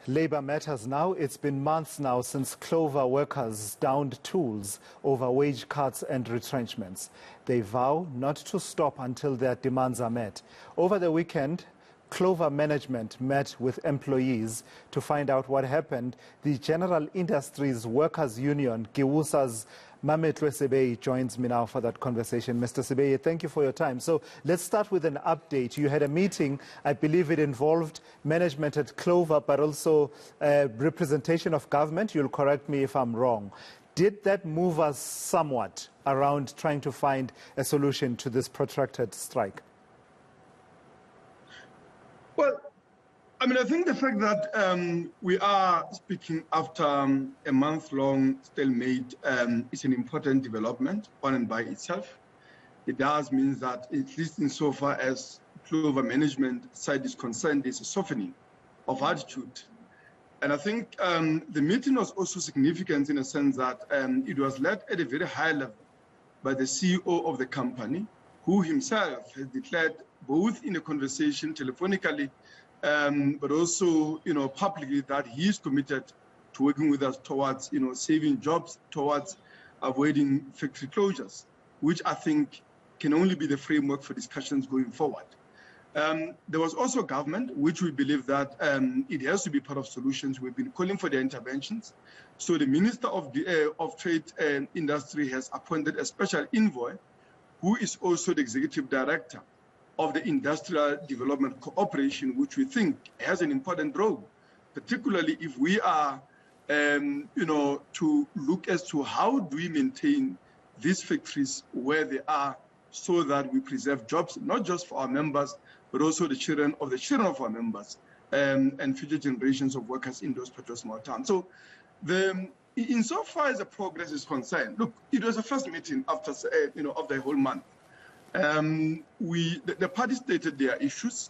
Labour matters now. It's been months now since Clover workers downed tools over wage cuts and retrenchments. They vow not to stop until their demands are met. Over the weekend, Clover management met with employees to find out what happened. The General Industries Workers Union, Giwusa's Mametlwe Sebei, joins me now for that conversation. Mr. Sebei, thank you for your time. So let's start with an update. You had a meeting, I believe it involved management at Clover, but also representation of government. You'll correct me if I'm wrong. Did that move us somewhat around trying to find a solution to this protracted strike? Well, I think the fact that we are speaking after a month-long stalemate is an important development on and by itself. It does mean that, at least insofar as Clover management side is concerned, there's a softening of attitude. And I think the meeting was also significant in a sense that it was led at a very high level by the CEO of the company, who himself has declared, both in a conversation telephonically, but also, publicly, that he is committed to working with us towards, saving jobs, towards avoiding factory closures, which I think can only be the framework for discussions going forward. There was also government, which we believe that it has to be part of solutions. We've been calling for their interventions. So the Minister of Trade and Industry has appointed a special envoy, who is also the executive director of the Industrial Development Cooperation, which we think has an important role, particularly if we are, to look as to how do we maintain these factories where they are so that we preserve jobs, not just for our members, but also the children of our members and future generations of workers in those particular small towns. So insofar as the progress is concerned, look, it was the first meeting after, after a whole month. The parties stated their issues.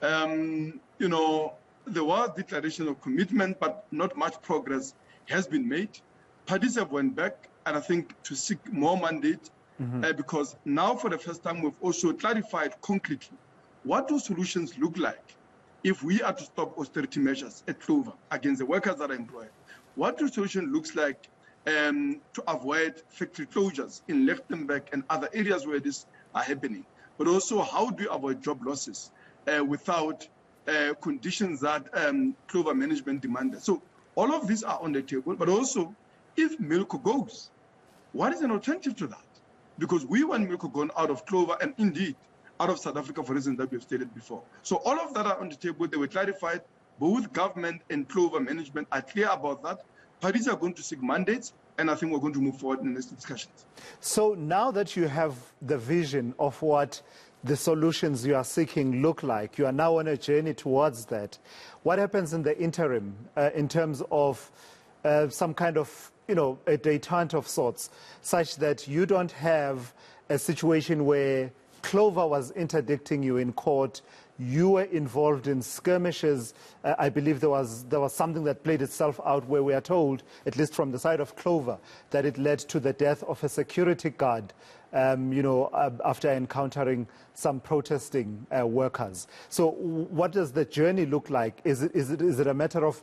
There was declaration of commitment, but not much progress has been made. Parties have went back, and I think to seek more mandate, because now for the first time we've also clarified concretely what do solutions look like if we are to stop austerity measures at Clover against the workers that are employed. What do solution looks like to avoid factory closures in Lichtenberg and other areas where this are happening, but also how do you avoid job losses without conditions that Clover management demanded. So all of these are on the table, but also if Milko goes, what is an alternative to that? Because we want Milko gone out of Clover and indeed out of South Africa for reasons that we've stated before. So all of that are on the table. They were clarified. Both government and Clover management are clear about that. Parties are going to seek mandates, and I think we're going to move forward in the next discussions. So now that you have the vision of what the solutions you are seeking look like, you are now on a journey towards that. What happens in the interim in terms of some kind of, a detente of sorts, such that you don't have a situation where Clover was interdicting you in court, you were involved in skirmishes. I believe there was something that played itself out where we are told, at least from the side of Clover, that it led to the death of a security guard, after encountering some protesting workers. So what does the journey look like? Is it a matter of,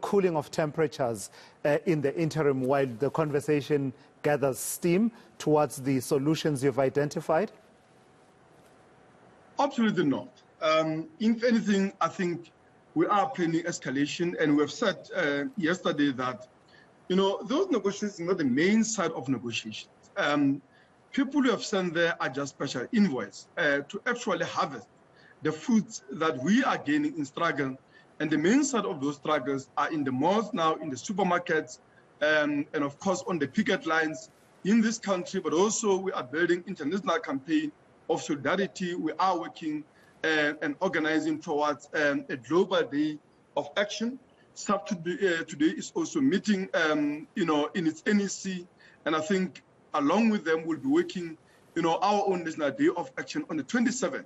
cooling of temperatures in the interim while the conversation gathers steam towards the solutions you've identified? Absolutely not. If anything, I think we are planning escalation, and we have said yesterday that, those negotiations are not the main side of negotiations. People who have sent there are just special envoys to actually harvest the fruits that we are gaining in struggle. And the main side of those struggles are in the malls now, in the supermarkets, and of course on the picket lines in this country, but also we are building international campaign of solidarity. We are working and organizing towards a global day of action. SAP today is also meeting, in its NEC, and I think along with them we'll be working, our own national day of action on the 27th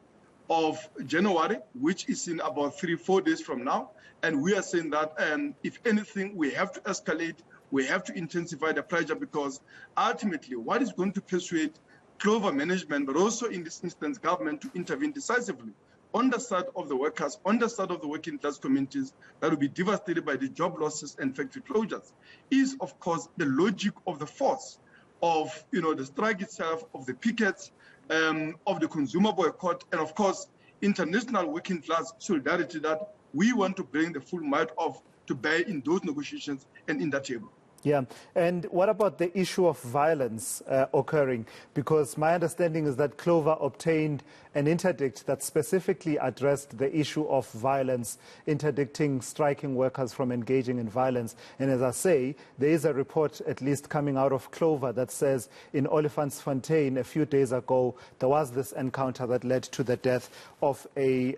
of January, which is in about 3-4 days from now. And we are saying that if anything, we have to escalate, we have to intensify the pressure, because ultimately what is going to persuade Clover management, but also in this instance government, to intervene decisively on the side of the workers, on the side of the working class communities that will be devastated by the job losses and factory closures, is of course the logic of the force of the strike itself, of the pickets, of the consumer boycott, and of course international working class solidarity that we want to bring the full might of to bear in those negotiations and in that table. Yeah, and what about the issue of violence occurring? Because my understanding is that Clover obtained an interdict that specifically addressed the issue of violence, interdicting striking workers from engaging in violence. And as I say, there is a report at least coming out of Clover that says in Olifantsfontein a few days ago, there was this encounter that led to the death of a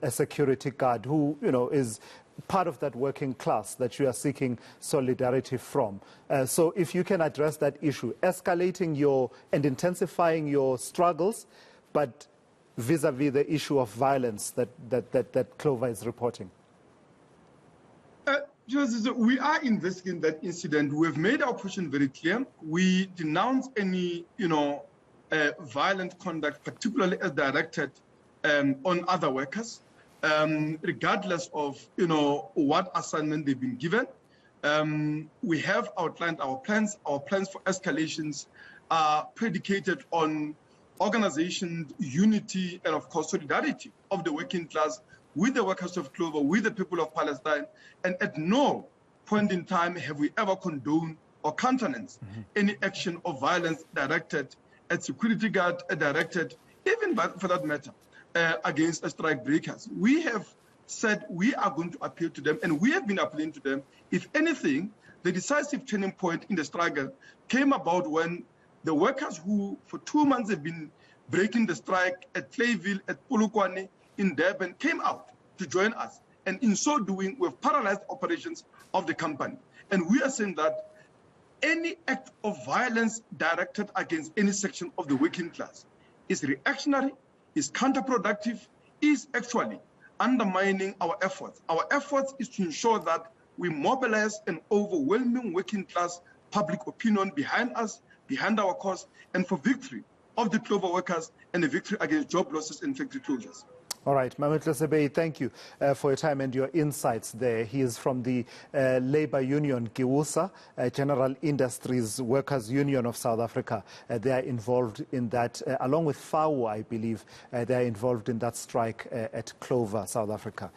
security guard who, is part of that working class that you are seeking solidarity from. So if you can address that issue, escalating and intensifying your struggles, but vis-a-vis the issue of violence that Clover is reporting. We are investigating that incident. We have made our position very clear. We denounce any, violent conduct, particularly as directed on other workers. Regardless of what assignment they've been given. We have outlined our plans. Our plans for escalations are predicated on organization, unity, and of course solidarity of the working class with the workers of Clover, with the people of Palestine. And at no point in time have we ever condoned or countenanced any action of violence directed at security guard, directed, even for that matter, against strike breakers. We have said we are going to appeal to them, and we have been appealing to them. If anything, the decisive turning point in the struggle came about when the workers who for 2 months have been breaking the strike at Clayville, at Polokwane, in Durban, came out to join us. And in so doing, we've paralyzed operations of the company. And we are saying that any act of violence directed against any section of the working class is reactionary, is counterproductive, is actually undermining our efforts. Our efforts is to ensure that we mobilize an overwhelming working class public opinion behind us, behind our cause, and for victory of the Clover workers and the victory against job losses and factory closures. All right, Mametlwe Sebei, thank you for your time and your insights there. He is from the Labour Union, GIWUSA, General Industries Workers Union of South Africa. They are involved in that, along with FAU, I believe, they are involved in that strike at Clover, South Africa.